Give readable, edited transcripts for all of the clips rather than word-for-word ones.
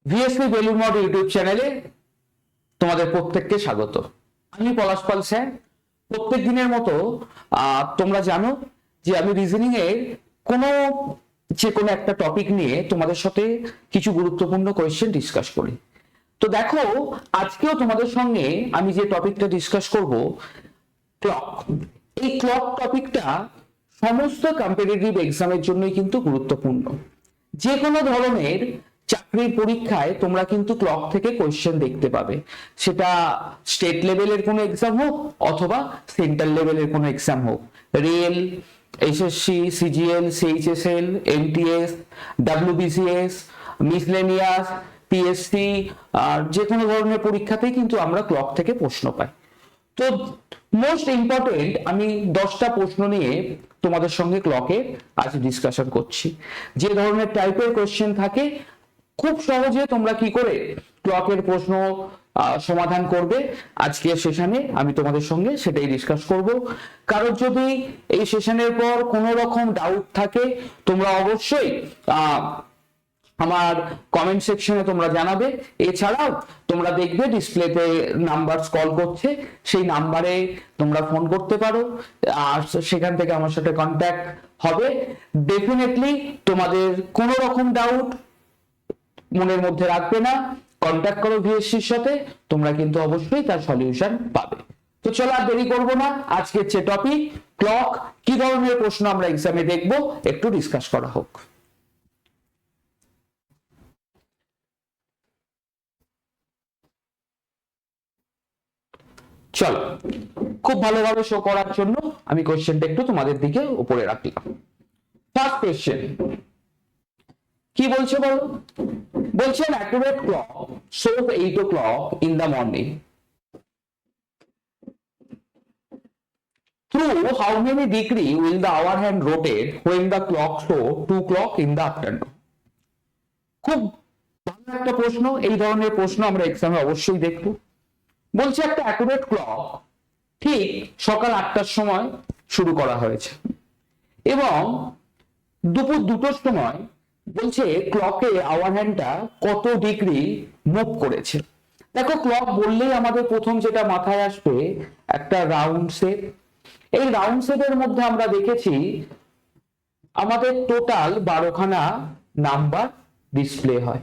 ভিএসপি বেলুর মঠ YouTube চ্যানেলে তোমাদের প্রত্যেককে স্বাগত। আমি পলাশ পাল স্যার। প্রত্যেক দিনের মতো তোমরা জানো যে আমি রিজনিং এর যে কোনো একটা টপিক নিয়ে তোমাদের সাথে কিছু গুরুত্বপূর্ণ কোয়েশ্চেন ডিসকাস করি। তো দেখো, আজকেও তোমাদের সঙ্গে আমি যে টপিকটা ডিসকাস করব, ক্লক। এই ক্লক টপিকটা সমস্ত কম্পিটিটিভ এক্সামের জন্যই কিন্তু গুরুত্বপূর্ণ। যে কোনো ধরনের চাকরির পরীক্ষায় তোমরা কিন্তু ক্লক থেকে কোয়েশ্চেন দেখতে পাবে, সেটা স্টেট লেভেলের কোনো এক্সাম হোক অথবা সেন্ট্রাল লেভেলের কোনো এক্সাম হোক। Rail, SSC, CGL, CHSL, MTS, WBCS, miscellaneous, PSC, আর যে কোনো ধরনের পরীক্ষাতেই কিন্তু আমরা ক্লক থেকে প্রশ্ন পাই। তো মোস্ট ইম্পর্টেন্ট আমি 10টা প্রশ্ন নিয়ে তোমাদের সঙ্গে ক্লকে আজ ডিসকাশন করছি। যে ধরনের টাইপের কোশ্চেন থাকে, খুব সহজে তোমরা কি করে ক্লকের প্রশ্ন সমাধান করবে, আজকের সেশনে আমি তোমাদের সঙ্গে সেটাই ডিসকাস করব। কারোর যদি এই সেশনের পর কোনো রকম ডাউট থাকে, তোমরা অবশ্যই আমার কমেন্ট সেকশনে তোমরা জানাবে। এছাড়াও তোমরা দেখবে ডিসপ্লেতে নাম্বার কল করছে, সেই নাম্বারে তোমরা ফোন করতে পারো, আর সেখান থেকে আমার সাথে কন্ট্যাক্ট হবে। ডেফিনেটলি তোমাদের কোনো রকম ডাউট মনের মধ্যে রাখবে না, কন্ট্যাক্ট করো ভিএসসির সাথে, তোমরা কিন্তু অবশ্যই তার সলিউশন পাবে। তো চলো আর দেরি করবো না, আজকের যে টপিক ক্লক, কি ধরনের প্রশ্ন আমরা এক্সামে দেখবো একটু ডিসকাস করা হোক। চলো, খুব ভালোভাবে শো করার জন্য আমি কোশ্চেনটা একটু তোমাদের দিকে উপরে রাখলাম। ফার্স্ট কোশ্চেন কি বলছে বলো? বলছে an accurate clock shows 8 o'clock in the morning. Through how many degree will the hour hand rotate when the clock show 2 o'clock in the afternoon? খুব ভালো একটা প্রশ্ন। এই ধরনের প্রশ্ন আমরা এক্সামে অবশ্যই দেখব। বলছে একটা অ্যাকুরেট ক্লক ঠিক সকাল 8টার সময় শুরু করা হয়েছে এবং দুপুর 2টোর সময় বলছে ক্লকে আওয়ার হ্যান্ডটা কত ডিগ্রি মুভ করেছে। দেখো, ক্লক বললেই আমাদের প্রথম যেটা মাথায় আসবে একটা রাউন্ড শেপ। এই রাউন্ড শেপের মধ্যে আমরা দেখেছি আমাদের টোটাল 12খানা নাম্বার ডিসপ্লে হয়,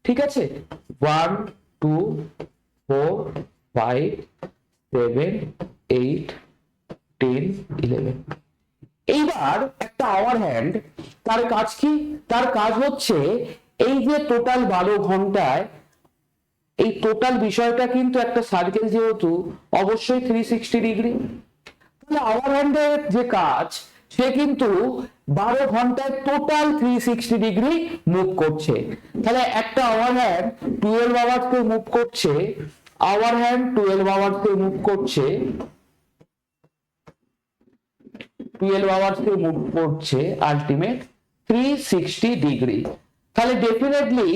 ঠিক আছে? 1 2 4 5 7 8 10 11। এইবার একটা আওয়ার হ্যান্ড, তার কাজ কি? তার কাজ হচ্ছে এই যে টোটাল 12 ঘন্টায় এই টোটাল বিষয়টা কিন্তু একটা সার্কেল, যেহেতু অবশ্যই 360 ডিগ্রি। তাহলে আওয়ার হ্যান্ডের যে কাজ, সে কিন্তু 12 ঘন্টায় টোটাল 360 ডিগ্রি মুভ করছে। তাহলে একটা আওয়ার হ্যান্ড 12 আওয়ার্সকে মুভ করছে, আওয়ার হ্যান্ড 12 আওয়ার্সকে মুভ করছে, 12 আওয়ার্সকে মুভ করছে আলটিমেট 360 ডিগ্রি। তাহলে ডেফিনেটলি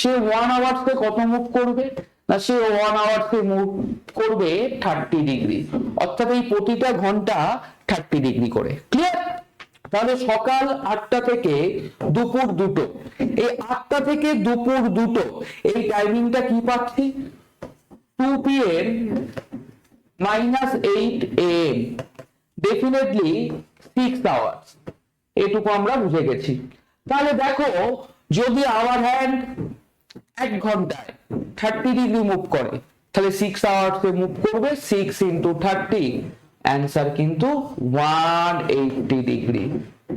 সে 1 আওয়ার্সকে কত মুভ করবে না, সে 1 আওয়ার্সকে মুভ করবে 30 ডিগ্রি, অর্থাৎ এই প্রতিটা ঘন্টা 30 ডিগ্রি করে। ক্লিয়ার? তাহলে সকাল 8টা থেকে দুপুর 2টো, এই 8টা থেকে দুপুর 2টো এই টাইমিংটা কি পাচ্ছি? 2 PM - 8 AM, ডেফিনেটলি 6 আওয়ার্স। এটুকু আমরা বুঝে গেছি। তাহলে দেখো, যদি আওয়ার হ্যান্ড 1 ঘন্টায় 30 ডিগ্রি মুভ করে, তাহলে 6 আওয়ার্সে মুভ করবে 6 × 30, অ্যান্সার কিন্তু 180 ডিগ্রি।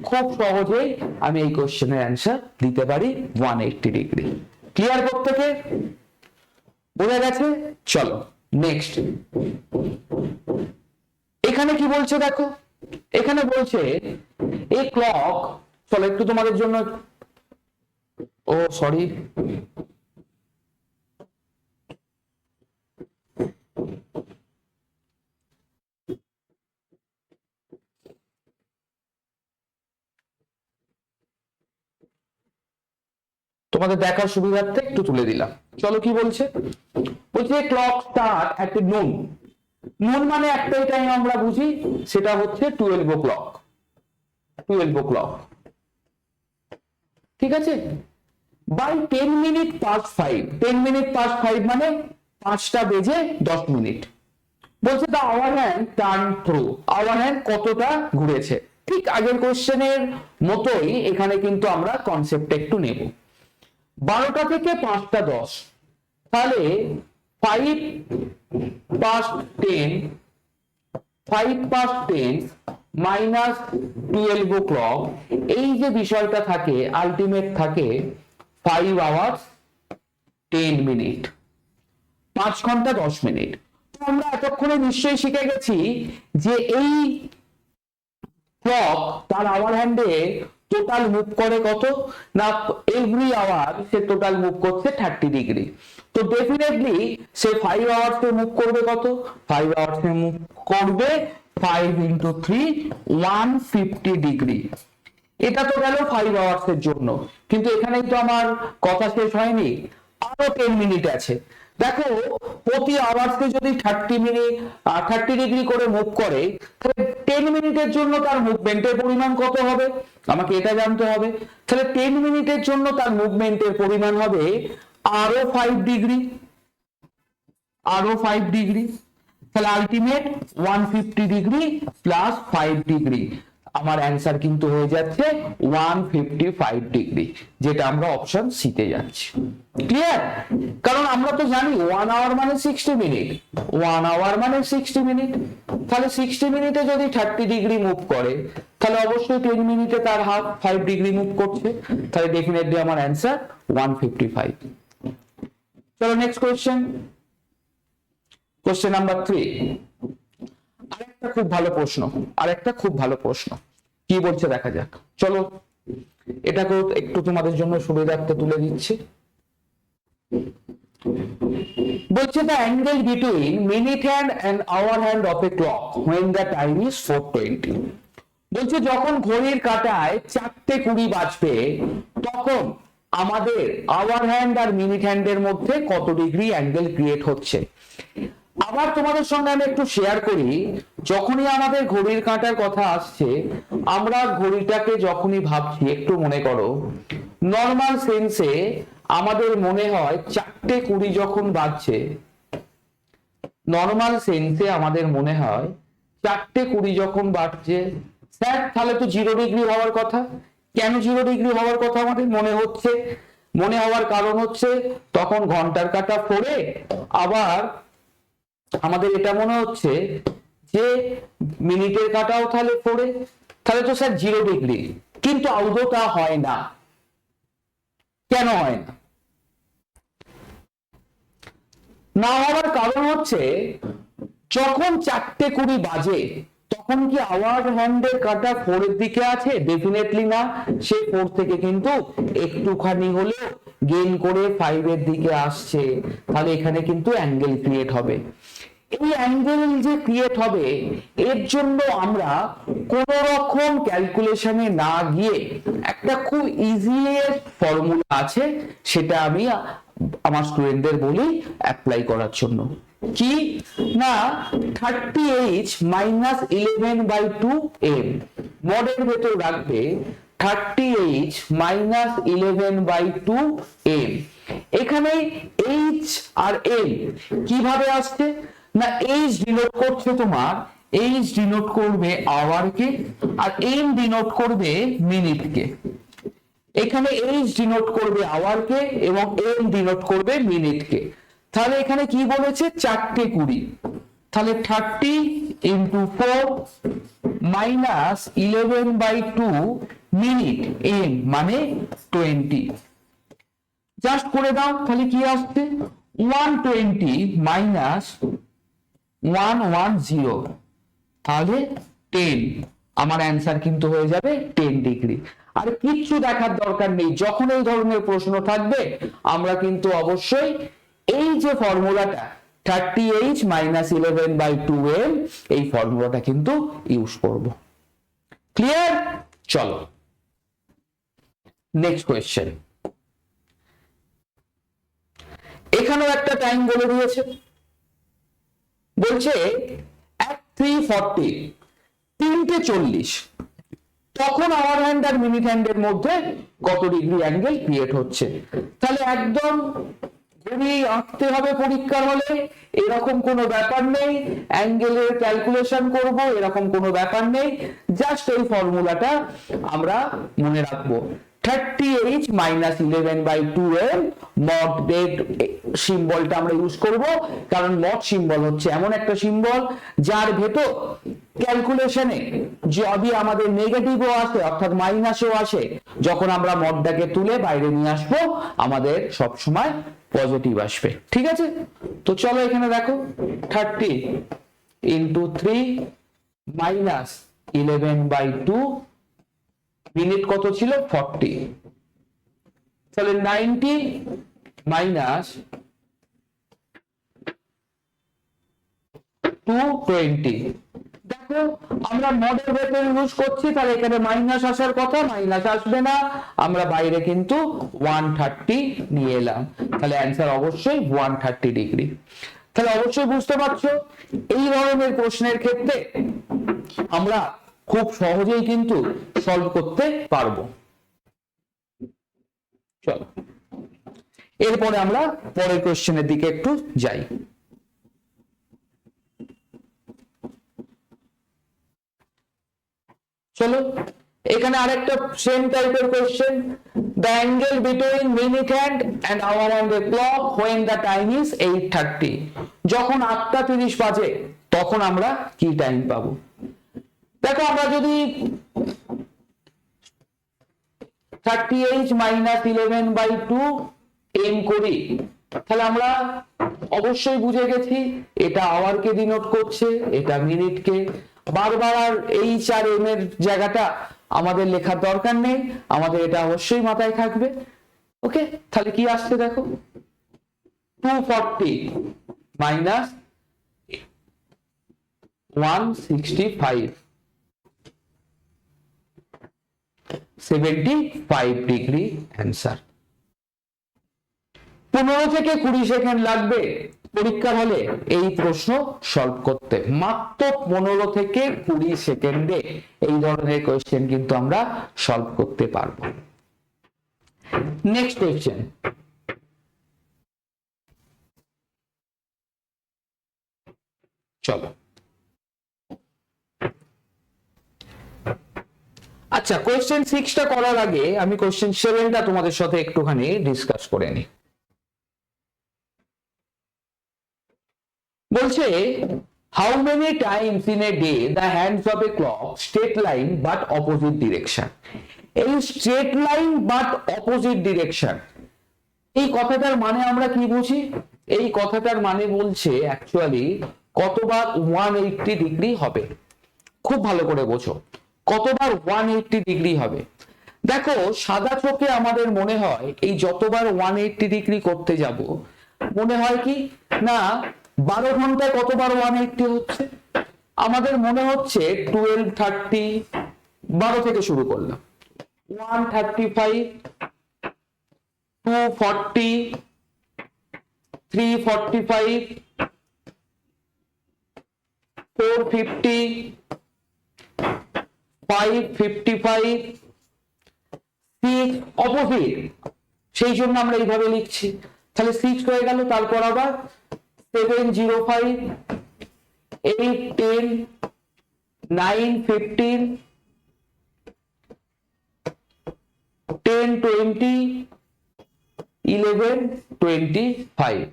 খুব সহজেই আমি এই কোশ্চেনের অ্যান্সার দিতে পারি 180 ডিগ্রি। ক্লিয়ার? প্রত্যেকে বোঝা গেছে? চলো নেক্সট। এখানে কি বলছে দেখো, এখানে বলছে এই ক্লক, চলো একটু তোমাদের জন্য, ও সরি, তোমাদের দেখার সুবিধার্থে একটু তুলে দিলাম। চলো কি বলছে? বলছে ক্লক স্টার্ট এট নুন। নুন মানে একটাই টাইম আমরা বুঝি, সেটা হচ্ছে 12 o'clock। 12 o'clock, ঠিক আছে? বাই 10 মিনিট পাস্ট 5 মানে 5টা বেজে 10 মিনিট। বলছে the hour hand turn through, hour hand কতটা ঘুরেছে। ঠিক আগের কোশ্চেনের মতোই এখানে কিন্তু আমরা কনসেপ্টটা একটু নেব। 12টা থেকে 5টা 10, তাহলে 5 past 10 মাইনাস 12 o'clock, এই যে বিষয়টা থাকে আলটিমেট থাকে 5 hours 10 মিনিট, 5 ঘন্টা 10 মিনিট। তো আমরা এতক্ষণে নিশ্চয়ই শিখে গেছি যে এই ক্লক তার আওয়ার হ্যান্ডে টোটাল মুভ করে কত না, এভরি আওয়ার সে টোটাল মুভ করছে 30 ডিগ্রি। তো ডেফিনেটলি সে 5 আওয়ার্সে মুভ করবে কত, 5 আওয়ার্সে মুভ করবে 5 into 3 150 ডিগ্রি। এটা তো গেল 5 আওয়ার্সের জন্য, কিন্তু এখানেই তো আমার কথা শেষ হয়নি, আরো 10 মিনিট আছে। দেখো প্রতি আওয়ার্সে যদি 30 ডিগ্রি করে মুভ করে, তাহলে 10 মিনিটের জন্য তার মুভমেন্টের পরিমাণ কত হবে আমাকে এটা জানতে হবে। তাহলে 10 মিনিটের জন্য তার মুভমেন্টের পরিমাণ হবে আরো 5 ডিগ্রি, তাহলে আলটিমেট 150 ডিগ্রি প্লাস 5 ডিগ্রি, আমার অ্যান্সার কিন্তু হয়ে যাচ্ছে 155 ডিগ্রি, যেটা আমরা অপশন সিতে যাচ্ছি। ক্লিয়ার? কারণ আমরা তো জানি 1 আওয়ার মানে 60 মিনিট, 1 আওয়ার মানে 60 মিনিট। তাহলে 60 মিনিটে যদি 30 ডিগ্রি মুভ করে, তাহলে অবশ্যই 10 মিনিটে তার হাফ 5 ডিগ্রি মুভ করছে, তাহলে ডেফিনেটলি আমার অ্যান্সার 155। চলো নেক্সট কোয়েশ্চেন, কোয়েশ্চেন নাম্বার 3। আরেকটা খুব ভালো প্রশ্ন, কি বলছে দেখা যাক। চলো এটাকেও একটু তোমাদের জন্য সুবিধার্থে তুলে দিচ্ছি। বলছে the angle between minute hand and hour hand of a clock when the time is 4:20। বলছে যখন ঘড়ির কাঁটায় 4:20 বাজবে, তখন আমাদের আওয়ার হ্যান্ড আর মিনিট হ্যান্ডের মধ্যে কত ডিগ্রি অ্যাঙ্গেল ক্রিয়েট হচ্ছে। আবার তোমাদের সঙ্গে আমি একটু শেয়ার করি, যখনই আমাদের ঘড়ির কাঁটার কথা আসছে, আমরা ঘড়িটাকে যখনই ভাবছি, একটু মনে করো নর্মাল সেন্সে আমাদের মনে হয় 4:20 যখন বাজছে, নর্মাল সেন্সে আমাদের মনে হয় 4:20 যখন বাজছে, স্যার তাহলে তো 0 ডিগ্রি হওয়ার কথা। কেন 0 ডিগ্রি হওয়ার কথা আমাদের মনে হওয়ার কারণ হচ্ছে তখন ঘন্টার কাঁটা পড়ে, আবার আমাদের এটা মনে হচ্ছে যে মিনিটের কাঁটাও তাহলে পড়ে, তাহলে তো স্যার 0 ডিগ্রি। কিন্তু আদৌ তা হয় না। কেন হয় না? না হওয়ার কারণ হচ্ছে যখন 4:20 বাজে, তখন কি আওয়ার হ্যান্ডের কাঁটা 4 এর দিকে আছে? ডেফিনেটলি না, সে 4 থেকে কিন্তু একটুখানি হলেও গেইন করে 5 এর দিকে আসছে, তাহলে এখানে কিন্তু অ্যাঙ্গেল ক্রিয়েট হবে। এই অ্যাঙ্গেল যে ক্রিয়েট হবে, এর জন্য আমরা কোন রকম ক্যালকুলেশনে না গিয়ে একটা খুব ইজিয়েস্ট ফর্মুলা আছে, সেটা আমি আমার স্টুডেন্টদের বলি অ্যাপ্লাই করার জন্য। কি না, 30h মাইনাস 11/2m, মডের ভেতর রাখবে 30h মাইনাস 11/2m। এখানে h আর m কিভাবে আসছে না, h ডিনোট করছে তোমার, h ডিনোট করবে আওয়ারকে, আর m ডিনোট করবে মিনিটকে। এখানে h ডিনোট করবে আওয়ারকে এবং m ডিনোট করবে মিনিটকে। তাহলে এখানে কি বলেছে 4:20, তাহলে 30 into 4 মাইনাস 11/2 মিনিট, m মানে 20। জাস্ট করে দাও, তাহলে কি আসছে 120 মাইনাস 110, তাহলে 10। আমার অ্যান্সার কিন্তু হয়ে যাবে 10 ডিগ্রি। আর কিচ্ছু দেখার দরকার নেই, যখন এই ধরনের প্রশ্ন থাকবে আমরা কিন্তু অবশ্যই এই যে ফর্মুলাটা 30h মাইনাস 11/2m, এই ফর্মুলাটা কিন্তু ইউজ করব। ক্লিয়ার? চলো নেক্সট কোয়েশ্চেন। এখানেও একটা টাইম বলে দিয়েছে, বলছে at 3:40, 3:40 তখন আওয়ার হ্যান্ড আর মিনিট হ্যান্ডের মধ্যে কত ডিগ্রি অ্যাঙ্গেল ক্রিয়েট হচ্ছে। তাহলে একদম ঘড়ি আঁকতে হবে পরীক্ষার হলে, এরকম কোনো ব্যাপার নেই, অ্যাঙ্গেলের ক্যালকুলেশন করব এরকম কোনো ব্যাপার নেই, জাস্ট এই ফর্মুলাটা আমরা মনে রাখবো। 30h মাইনাস 11/12 মড ডেট সিম্বলটা আমরা ইউজ করব, কারণ মড সিম্বল হচ্ছে এমন একটা সিম্বল যার ভেতর ক্যালকুলেশনে যদি আমাদের নেগেটিভও আসে অর্থাৎ মাইনাসও আসে, যখন আমরা মডটাকে তুলে বাইরে নিয়ে আসবো আমাদের সব সময় পজিটিভ আসবে। ঠিক আছে, তো চলো এখানে দেখো 30 ইন্টু 3 মাইনাস 11/2 মিনিট কত ছিল 40, তাহলে 90 মাইনাস 220। দেখো আমরা মডেল ভেক্টর ইউজ করছি, তাহলে এখানে মাইনাস আসার কথা, মাইনাস আসবে না, আমরা বাইরে কিন্তু 130 নিয়ে এলাম, তাহলে অ্যান্সার অবশ্যই 130 ডিগ্রি। তাহলে অবশ্যই বুঝতে পারছো এই ধরনের প্রশ্নের ক্ষেত্রে আমরা খুব সহজেই কিন্তু সলভ করতে পারবো। চলো এরপরে আমরা পরের কোশ্চেনের দিকে একটু যাই। চলো এখানে আরেকটা সেম টাইপের question, the angle between minute hand and hour on the clock when the time is 8:30, যখন 8:30 বাজে তখন আমরা কি টাইম পাবো। দেখো আমরা যদি 30h মাইনাস 11/2 এম করি, তাহলে আমরা অবশ্যই বুঝে গেছি এটা আওয়ারকে ডিনোট করছে, এটা মিনিটকে। বারবার আর এইচ আর এম এর জায়গাটা আমাদের লেখার দরকার নেই, আমাদের এটা অবশ্যই মাথায় থাকবে। ওকে, তাহলে কি আসছে দেখো 240 মাইনাস 165, 75 ডিগ্রি অ্যান্সার। 15 থেকে 20 সেকেন্ড লাগবে পরীক্ষার হলে এই প্রশ্ন সলভ করতে, মাত্র 15 থেকে 20 সেকেন্ডে এই ধরনের কোয়েশ্চেন কিন্তু আমরা সলভ করতে পারবো। নেক্সট কোয়েশ্চেন, চলো। আচ্ছা, কোয়েশ্চেন 6টা করার আগে আমি কোয়েশ্চেন 7টা তোমাদের সাথে একটুখানি ডিসকাস করে নিই। বলছে how many times in a day the hands of a clock straight line but opposite direction. এই straight line but opposite direction এই কথাটার মানে আমরা কি বুঝি? এই কথাটার মানে বলছে অ্যাকচুয়ালি কতবার 180 ডিগ্রি হবে। খুব ভালো করে বোঝো, কতবার 180 ডিগ্রি হবে। দেখো সাদা চোখে আমাদের মনে হয় এই যতবার 180 ডিগ্রি করতে যাব মনে হয় কি না 12 ঘন্টায় কতবার 180 হচ্ছে, আমাদের মনে হচ্ছে 12:30, 12 থেকে শুরু করলাম, 135, 240, 345, 450, 555, 6 অপোজিট, সেই জন্য আমরা এইভাবে লিখছি। তাহলে 6 হয়ে গেল, তারপর আবার 705, 8, 10, 9, 15, 10, 20, 11, 25।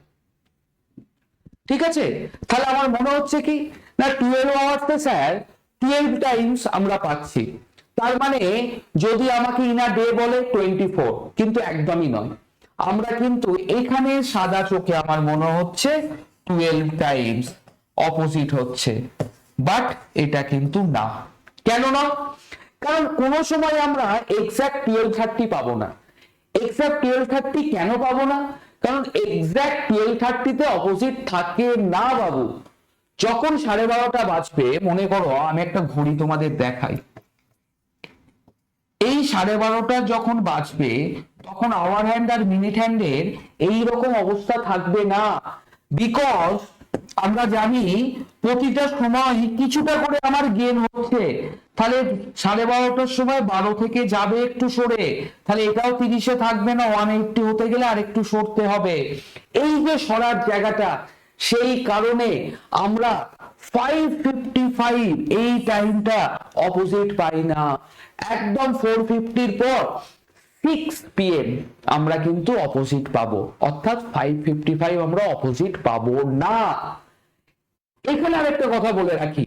ঠিক আছে, তাহলে আমার মনে হচ্ছে কি না 12 আওয়ার্সে স্যার 12 টাইমস আমরা পাচ্ছি, তার মানে যদি আমাকে ইন আ ডে বলে 24, কিন্তু একদমই নয়। আমরা কিন্তু এখানে সাদা চোখে আমার মনে হচ্ছে 12 টাইমস অপোজিট হচ্ছে, বাট এটা কিন্তু না। কেন না? কারণ কোন সময় আমরা এক্সাক্ট 12:30 পাবো না। এক্সাক্ট 12:30 কেন পাবো না? কারণ এক্সাক্ট 12:30 তে অপোজিট থাকে না বাবু। যখন 12:30 বাজবে, মনে করো আমি একটা ঘড়ি তোমাদের দেখাই, এই 12:30 যখন বাজবে তখন আওয়ার হ্যান্ড আর মিনিট হ্যান্ডের এইরকম অবস্থা থাকবে না, বিকজ আমরা জানি প্রতিটা সময় কিছুটা করে আমার গেন হচ্ছে। তাহলে 12:30টার সময় 12 থেকে যাবে একটু সরে, তাহলে এটাও 30-এ থাকবে না, 180 হতে গেলে আর একটু সরতে হবে। এই যে সরার জায়গাটা, সেই কারণে আমরা 5:55 এই টাইমটা অপোজিট পাই না। একদম 4:50-র পর 6 PM আমরা কিন্তু অপোজিট পাবো, অর্থাৎ 5:55 আমরা অপোজিট পাবো না। এখানে আরেকটা কথা বলে রাখি,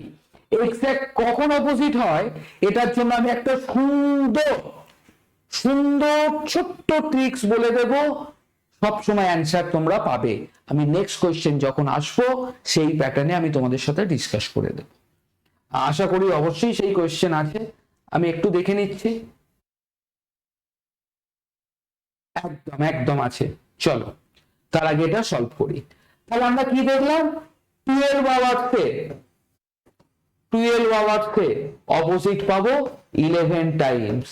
এক্সাক্ট কখন অপোজিট হয় এটার জন্য আমি একটা সুন্দর সুন্দর ছোট্ট ট্রিক্স বলে দেব, সব সময় অ্যান্সার তোমরা পাবে। আমি নেক্সট কোয়েশ্চেন যখন আসবো সেই প্যাটার্নে আমি তোমাদের সাথে ডিসকাস করে দেব। আশা করি অবশ্যই সেই কোয়েশ্চেন আছে, আমি একটু দেখে নিচ্ছি। একদম একদম আছে, চলো তার আগে এটা সলভ করি। তাহলে আমরা কি দেখলাম, 12 আওয়ার্সে 12 আওয়ার্সে অপোজিট পাবো 11 টাইমস,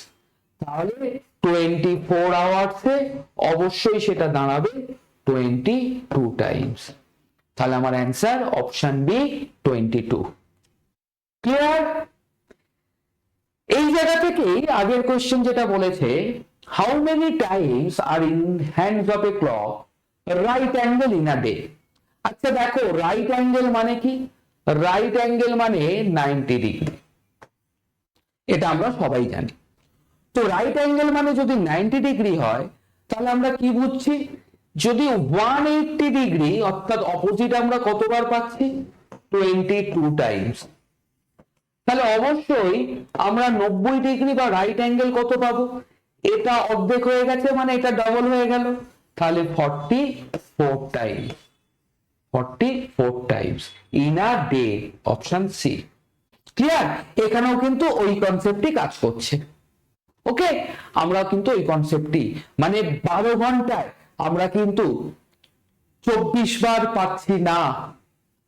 তাহলে 24 আওয়ার্সে অবশ্যই সেটা দাঁড়াবে 22 টাইমস। তাহলে আমার অ্যান্সার অপশন বি 22। ক্লিয়ার? এই জায়গা থেকেই আগের কোশ্চেন যেটা বলেছে, how many times are in hands of a clock right angle in a day. আচ্ছা দেখো, রাইট অ্যাঙ্গেল মানে কি? রাইট অ্যাঙ্গেল মানে 90 ডিগ্রি, এটা আমরা সবাই জানি। তো রাইট অ্যাঙ্গেল মানে যদি 90 ডিগ্রি হয়, তাহলে আমরা কি বুঝছি, যদি 180 ডিগ্রি অর্থাৎ অপোজিট আমরা কতবার পাচ্ছি, 22 টাইমস। তাহলে অবশ্যই আমরা 90 ডিগ্রি বা রাইট অ্যাঙ্গেল কত পাবো, এটা অর্ধেক হয়ে গেছে মানে এটা ডবল হয়ে গেল, তাহলে 44 times, 44 times in a day, option C. Clear? এখানেও কিন্তু ওই কনসেপ্টই কাজ করছে। ওকে, আমরা কিন্তু ওই কনসেপ্টই, মানে 12 ঘন্টায় আমরা কিন্তু 24 বার পাচ্ছি না,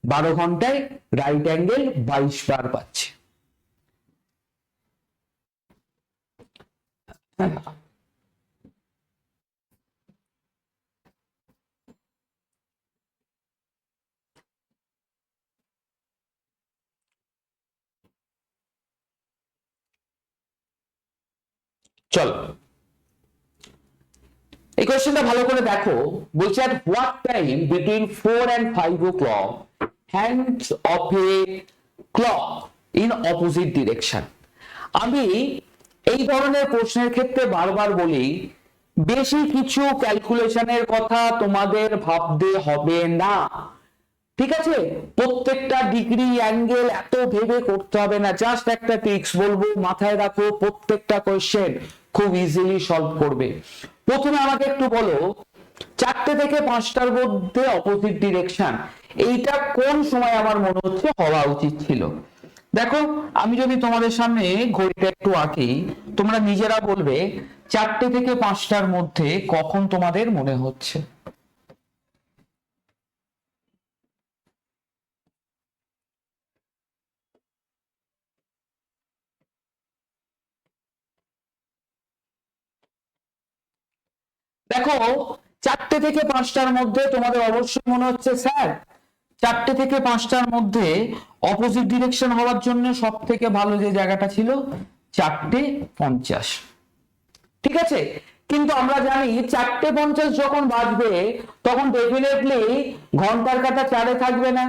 12 ঘন্টায় রাইট অ্যাঙ্গেল 22 বার পাচ্ছি। চলো এই কোশ্চেনটা ভালো করে দেখো, বলছে at what time between 4 and 5 o'clock hands of a clock in opposite direction। আমি এই ধরনের প্রশ্নের ক্ষেত্রে বারবার বলি, বেশি কিছু ক্যালকুলেশনের কথা তোমাদের ভাবতে হবে না, ঠিক আছে? প্রত্যেকটা ডিগ্রি অ্যাঙ্গেল এত ভেবে করতে হবে না, জাস্ট একটা ট্রিক্স বলবো, মাথায় রাখো, প্রত্যেকটা কোশ্চেন খুব ইজিলি সলভ করবে। প্রথমে আমাকে একটু বলো, 4টে থেকে 5টার মধ্যে অপোজিট ডিরেকশন, এইটা কোন সময় আমার মনে হচ্ছে হওয়া উচিত ছিল? দেখো, আমি যদি তোমাদের সামনে ঘড়িটা একটু আঁকি, তোমরা নিজেরা বলবে 4টে থেকে 5টার মধ্যে কখন তোমাদের মনে হচ্ছে। দেখো, 4টে থেকে 5টার মধ্যে তোমাদের অবশ্যই মনে হচ্ছে স্যার 4টে থেকে 5টার মধ্যে অপোজিট ডিরেকশন হওয়ার জন্য সব থেকে ভালো যে জায়গাটা ছিল 4:50, ঠিক আছে? কিন্তু আমরা জানি 4:50 যখন বাজবে তখন ডেফিনেটলি ঘন্টার কাঁটা 4-এ থাকবে না,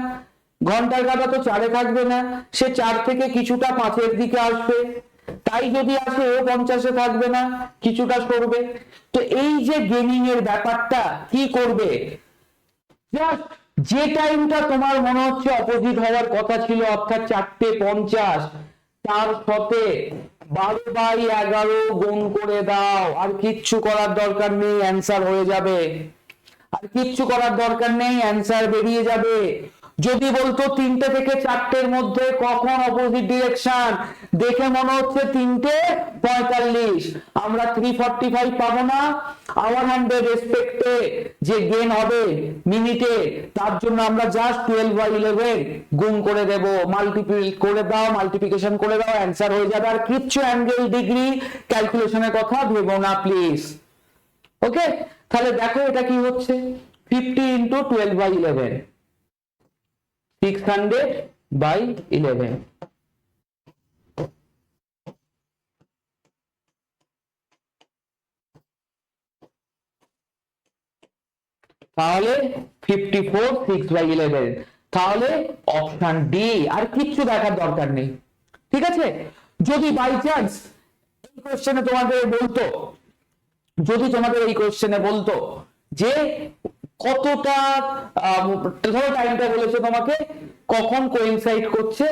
ঘন্টার কাঁটা তো 4-এ থাকবে না, সে 4 থেকে কিছুটা 5-এর দিকে আসবে, তাই যদি আসে ও 50-এ থাকবে না, কিছুটা সরবে। তো এই যে গেমিং এর ব্যাপারটা কি করবে, জাস্ট যে টাইমটা তোমার মনে হচ্ছে অপোজিট হওয়ার কথা ছিল অর্থাৎ 4:50, তার সাথে 12/11 গুণ করে দাও, আর কিচ্ছু করার দরকার নেই, অ্যান্সার হয়ে যাবে। আর কিচ্ছু করার দরকার নেই, অ্যান্সার বেরিয়ে যাবে। যদি বলতো 3টে থেকে 4টের মধ্যে কখন অপোজিট ডিরেকশন, দেখে মনে হচ্ছে 3:45, আমরা 3:45 পাবো না, আওয়ার হ্যান্ডের রেসপেক্টে যে গেন হবে মিনিটে, তার জন্য আমরা জাস্ট 12/11 গুণ করে দেব, মাল্টিপ্লাই করে দাও, মাল্টিপ্লিকেশন করে দাও, অ্যান্সার হয়ে যাবে। আর কিচ্ছু অ্যাঙ্গেল ডিগ্রি ক্যালকুলেশনের কথা ভেবো না প্লিজ। ওকে, তাহলে দেখো এটা কি হচ্ছে, 50 × 12/11, 600/11, তাহলে 54 6/11, তাহলে অপশন ডি, আর কিচ্ছু দেখার দরকার নেই। ঠিক আছে, যদি বাই চান্স এই কোশ্চেনে তোমাদের বলতো, যদি তোমাদের এই কোশ্চেনে বলতো যে কতটা ধরো টাইমটা বলেছে তোমাকে কখন কোইনসাইড করছে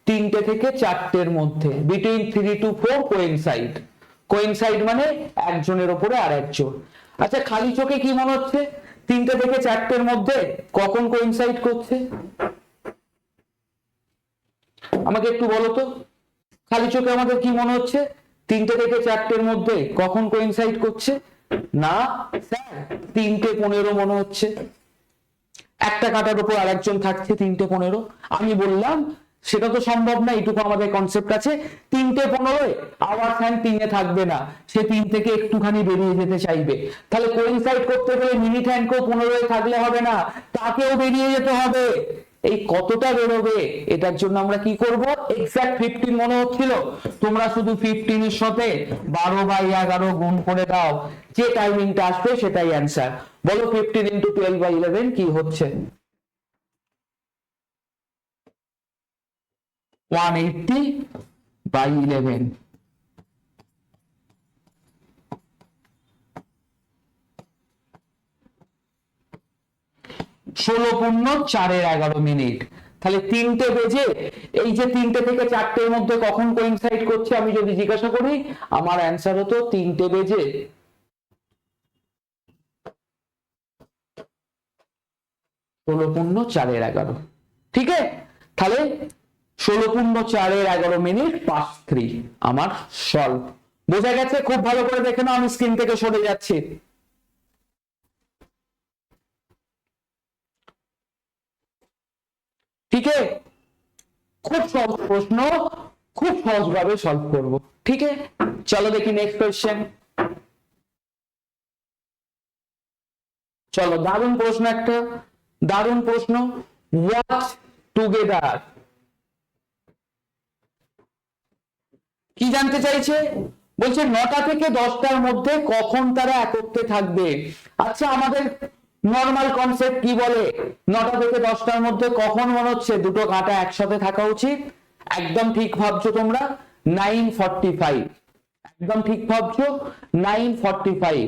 3টে থেকে 4টের মধ্যে, বিটুইন 3 to 4 কোইনসাইড। কোইনসাইড মানে একজনের উপরে আর একজন। আচ্ছা খালি চোখে কি মনে হচ্ছে 3টে থেকে 4টের মধ্যে কখন কোইনসাইড করছে? আমাকে একটু বলো তো, খালি চোখে আমাদের কি মনে হচ্ছে 3টে থেকে 4টের মধ্যে কখন কোইনসাইড করছে? না স্যার 3:15 মনে হচ্ছে, একটা কাটার উপর আরেকজন থাকছে 3:15। আমি বললাম সেটা তো সম্ভব না, এইটুকু আমাদের কনসেপ্ট আছে 3:15 আওয়ার হ্যান্ড 3-এ থাকবে না, সে 3 থেকে একটুখানি বেরিয়ে যেতে চাইবে। তাহলে কোইনসাইড করতে গেলে মিনিট হ্যান্ড কেও 15 থাকলে হবে না, তাকেও বেরিয়ে যেতে হবে। এই কতটা বেরোবে এটার জন্য আমরা কি করব, এক্সাক্ট 15 মনে হচ্ছিল, তোমরা শুধু 15 এর সাথে 12/11 গুণ করে দাও, যে টাইমিংটা আসবে সেটাই অ্যান্সার। বলো 15 × 12/11 কি হচ্ছে? 180/11। 16:04 তাহলে 3টে বেজে, এই যে 3টে থেকে 4টের মধ্যে কখন কোইনসাইড করছে আমি যদি জিজ্ঞাসা করি, আমার অ্যান্সার হতো 3টে বেজে 16:04। ঠিক আছে, তাহলে 16:04 past 3 আমার সলভ। বোঝা গেছে? খুব ভালো করে দেখে নাও, আমি স্ক্রিন থেকে সরে যাচ্ছি। ঠিক আছে, খুব সহজ প্রশ্ন, খুব সহজভাবে সলভ করব। ঠিক আছে, চলো দেখি নেক্সট কোয়েশ্চেন। চলো দারুণ প্রশ্ন, একটা দারুণ প্রশ্ন। ওয়াচ টুগেদার কি জানতে চাইছে? বলছে 9টা থেকে 10টার মধ্যে কখন তারা একত্রে থাকবে। আচ্ছা আমাদের নর্মাল কনসেপ্ট কি বলে, 9টা থেকে 10টার মধ্যে কখন মনে হচ্ছে দুটো কাঁটা একসাথে থাকা উচিত? একদম ঠিক ভাবছো তোমরা, 9:45। একদম ঠিক ভাবছো 9:45,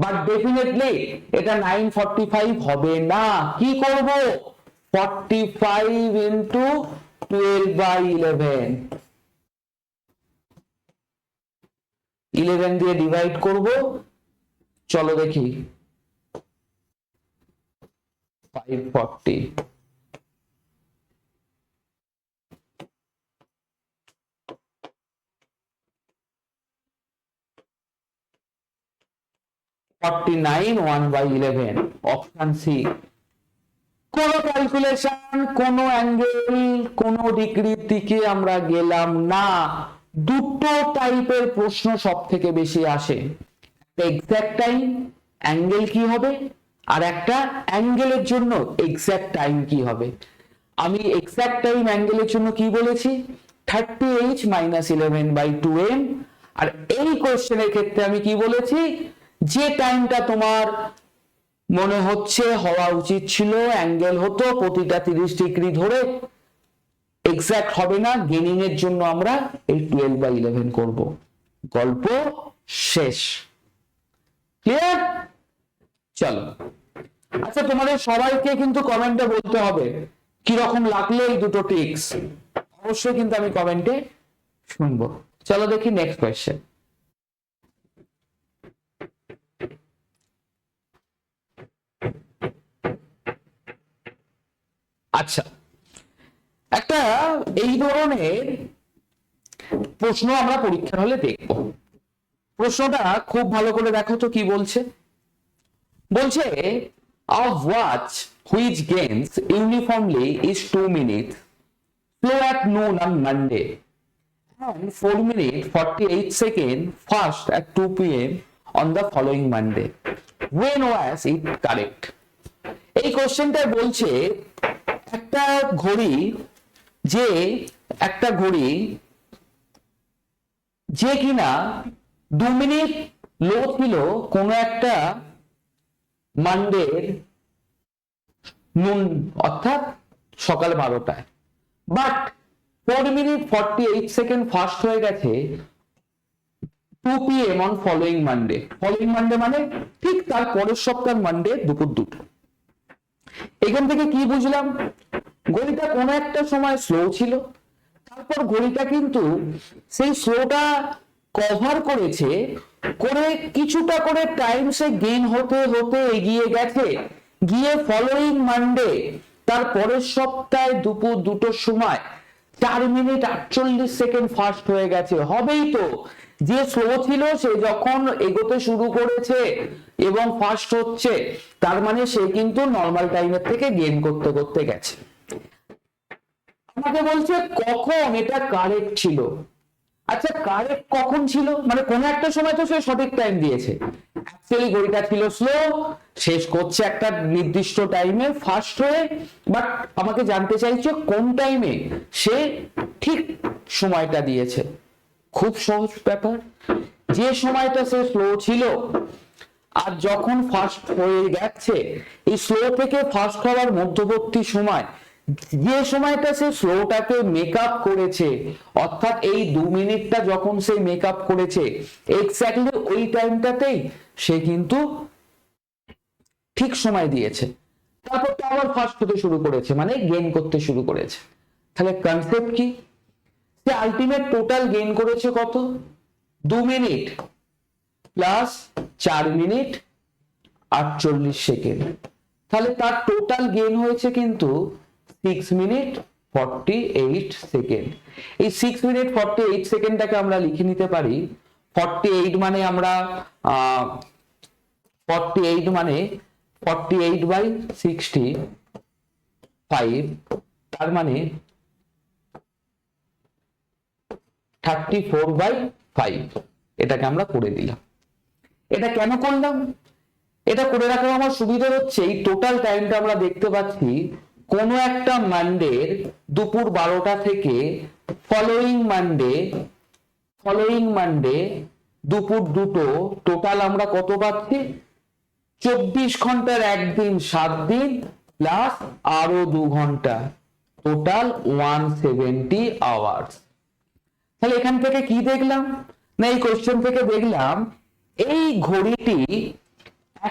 বাট ডেফিনেটলি এটা 9:45 হবে না। কি করব, 45 × 12/11, 11 দিয়ে ডিভাইড করব। চলো দেখি 540, অপশন সি। কোন ক্যালকুলেশন, কোন অ্যাঙ্গেল, কোন ডিগ্রির দিকে আমরা গেলাম না। দুটো টাইপের প্রশ্ন সব থেকে বেশি আসে, এক্সাক্ট টাইম অ্যাঙ্গেল কি হবে, আর একটা অ্যাঙ্গেলের জন্য এক্সাক্ট টাইম কি হবে। আমি এক্সাক্ট টাইম অ্যাঙ্গেলের জন্য কি বলেছি, 30h - 11/2m। আর এই কোশ্চেনের ক্ষেত্রে আমি কি বলেছি, যে টাইমটা তোমার মনে হচ্ছে হওয়া উচিত ছিল অ্যাঙ্গেল হতো প্রতিটা 30 ডিগ্রি ধরে, এক্সাক্ট হবে না, গেনিং এর জন্য আমরা এই 12/11 করব। গল্প শেষ। ক্লিয়ার? চলো, আচ্ছা তোমাদের সবাইকে কিন্তু কমেন্টে বলতে হবে কিরকম লাগলো এই দুটো টিক্স, অবশ্যই কিন্তু আমি কমেন্টে শুনবো। চলো দেখি নেক্সট কোয়েশ্চেন। আচ্ছা একটা এই ধরনের প্রশ্ন আমরা পরীক্ষার হলে দেখব। প্রশ্নটা খুব ভালো করে দেখো তো কি বলছে। বলছে a watch which gains uniformly is 2 minutes slow at noon on Monday and 4 minutes 48 seconds fast at 2 p.m. on the following Monday. When was it correct? এই কোশ্চেনটা বলছে একটা ঘড়ি যে কিনা 2 মিনিট লো ছিল কোনো একটা মানডের নুন অর্থাৎ সকাল 12টায়। বাট 4 minute 48 সেকেন্ড ফাস্ট হয়ে গেছে 2 PM on following Monday. Following Monday মানে ঠিক তার পরের সপ্তাহ মানডে দুপুর 2টো। এখান থেকে কি বুঝলাম, ঘড়িটা কোনো একটা সময় স্লো ছিল, তারপর ঘড়িটা কিন্তু সেই স্লোটা কভার করেছে, করে কিছুটা করে টাইম সে গেইন হতে হতে এগিয়ে গেছে, গিয়ে ফলোইং মানডে তার পরের সপ্তাহে দুপুর 2টোর সময় 4 minute 48 সেকেন্ড ফাস্ট হয়ে গেছে। হবেই তো, যে স্লো ছিল সে যখন এগোতে শুরু করেছে এবং ফাস্ট হচ্ছে, তার মানে সে কিন্তু নর্মাল টাইমের থেকে গেইন করতে করতে গেছে। আমাকে বলছে কখন এটা কারেক্ট ছিল। আচ্ছা কারেক্ট কখন ছিল, মানে কোন একটা সময় তো সে সঠিক টাইম দিয়েছে, অ্যাকচুয়ালি ঘড়িটা ছিল স্লো, শেষ করছে একটা নির্দিষ্ট টাইমে ফাস্ট হয়ে, বাট আমাকে জানতে চাইছে কোন টাইমে সে ঠিক সময়টা দিয়েছে। খুব সহজ ব্যাপার, যে সময়টা সে স্লো ছিল আর যখন ফাস্ট হয়ে গেছে, এই স্লো থেকে ফাস্ট হওয়ার মধ্যবর্তী সময়, যে সময়টা সে স্লোটাকে মেকআপ করেছে, অর্থাৎ এই 2 মিনিটটা যখন সে মেকআপ করেছে, এক্স্যাক্টলি ওই টাইমটাতেই সে কিন্তু ঠিক সময় দিয়েছে। তারপর তো আবার ফাস্ট হতে শুরু করেছে, মানে গেইন করতে শুরু করেছে। তাহলে কনসেপ্ট কি, সে আলটিমেট টোটাল গেইন করেছে কত, 2 মিনিট প্লাস 4 minute 48 সেকেন্ড। তাহলে তার টোটাল গেইন হয়েছে কিন্তু 6 minute 48 সেকেন্ড। এই 6 minute 48 সেকেন্ডটাকে আমরা লিখে নিতে পারি 48 মানে আমরা 48 মানে 48/65, তার মানে 34/5। এটাকে আমরা করে দিলাম। এটা কেন করলাম, এটা করে রাখার আমার সুবিধা হচ্ছে এই টোটাল টাইমটা আমরা দেখতে পাচ্ছি কোনো একটা মানডের দুপুর 12টা থেকে ফলোইং মানডে দুপুর 2টো, টোটাল আমরা কত পাচ্ছি, 24 ঘন্টার একদিন 7 দিন প্লাস আরো 2 ঘন্টা, টোটাল 170 আওয়ার্স। তাহলে এখান থেকে কি দেখলাম না, এই কোশ্চেন থেকে দেখলাম এই ঘড়িটি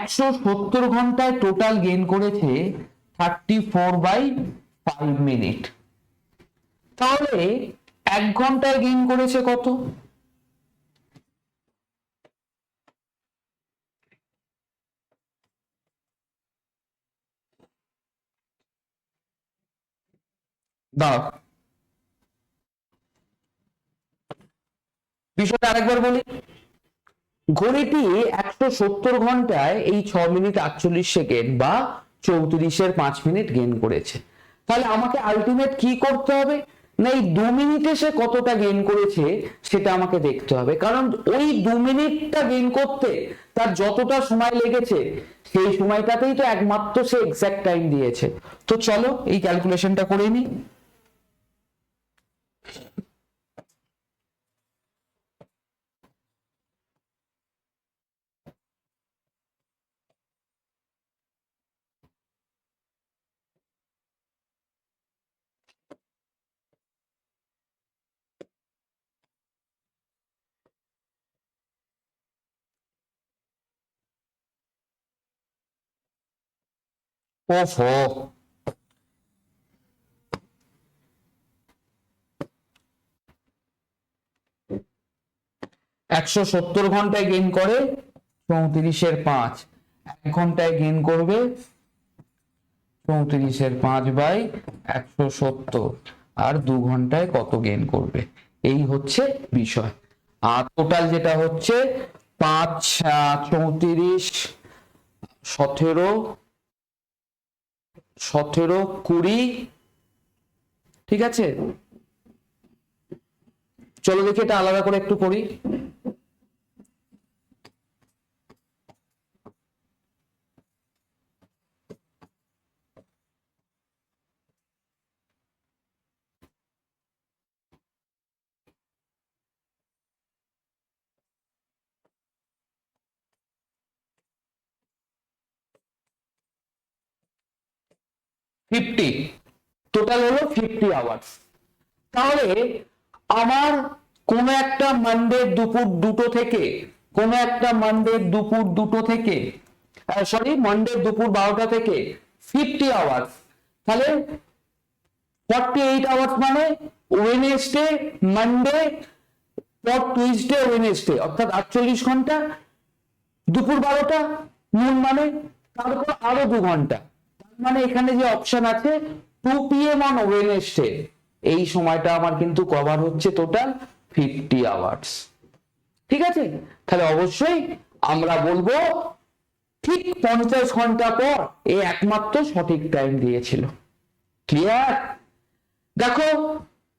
170 ঘন্টায় টোটাল গেইন করেছে 34/5 মিনিট। তাহলে 1 ঘন্টায় গেইন করেছে কত, দাও বিষয়টা আরেকবার বলি। ঘড়িটি 170 ঘন্টায় এই 6 মিনিট 48 সেকেন্ড বা 34/5 গেইন করেছে। তাহলে আমাকে আলটিমেট কি করতে হবে না, এই 2 মিনিটে সে কতটা গেইন করেছে সেটা আমাকে দেখতে হবে, কারণ ওই 2 মিনিটটা গেইন করতে তার যতটা সময় লেগেছে সেই সময়টাতেই তো একমাত্র সে এক্সাক্ট টাইম দিয়েছে। তো চলো এই ক্যালকুলেশনটা করে নিই। ওহো, 170 ঘন্টায় গেইন করে 34/5, 1 ঘন্টায় গেইন করবে 34/5/170, আর 2 ঘন্টায় কত গেইন করবে, এই হচ্ছে বিষয়। আর টোটাল যেটা হচ্ছে 5 34 17 20, ঠিক আছে। চলো দেখি এটা আলাদা করে একটু করি। 50, টোটাল হলো 50 আওয়ার্স। তাহলে আমার কোন একটা মানডে দুপুর 2টো থেকে, কোন একটা মানডে দুপুর 2টো থেকে, সরি মানডে দুপুর 12টা থেকে 50 আওয়ার্স, তাহলে 48 আওয়ার্স মানে ওয়েডনেসডে, মানডে, পর টুইসডে, ওয়েডনেসডে, অর্থাৎ 48 ঘন্টা, দুপুর 12টা নুন মানে, তারপর আরো 2 ঘন্টা, মানে এখানে যে অপশন আছে 2 PM অন ওয়েডনেসডে, এই সময়টা আমার কিন্তু কভার হচ্ছে টোটাল 50 আওয়ার্স। ঠিক আছে, তাহলে অবশ্যই আমরা বলবো ঠিক 50 ঘন্টা পর এই একমাত্র সঠিক টাইম দিয়েছিল। ক্লিয়ার? দেখো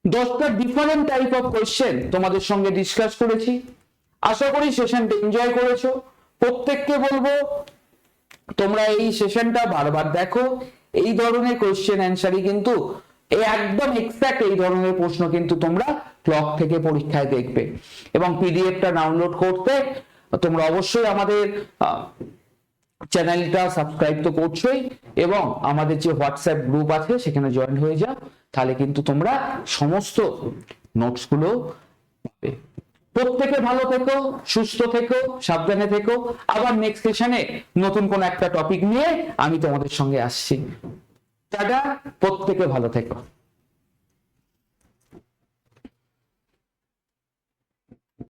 10টা ডিফারেন্ট টাইপ অফ কোয়েশ্চেন তোমাদের সঙ্গে ডিসকাস করেছি, আশা করি সেশনটা এনজয় করেছো। প্রত্যেককে বলবো তোমরা এই সেশনটা বারবার দেখো, এই ধরনের কোয়েশ্চেন অ্যান্সারই কিন্তু একদম এক্সাক্ট এই ধরনের প্রশ্ন কিন্তু তোমরা ক্লক থেকে পরীক্ষায় দেখবে। এবং পিডিএফটা ডাউনলোড করতে তোমরা অবশ্যই আমাদের চ্যানেলটা সাবস্ক্রাইব তো করছোই, এবং আমাদের যে হোয়াটসঅ্যাপ গ্রুপ আছে সেখানে জয়েন হয়ে যাও, তাহলে কিন্তু তোমরা সমস্ত নোটস গুলো পাবে। প্রত্যেকে ভালো থেকো, সুস্থ থেকো, সাবধানে থেকো। আবার নেক্সট সেশনে নতুন কোন একটা টপিক নিয়ে আমি তোমাদের সঙ্গে আসছি। টাটা, প্রত্যেকে ভালো থেকো।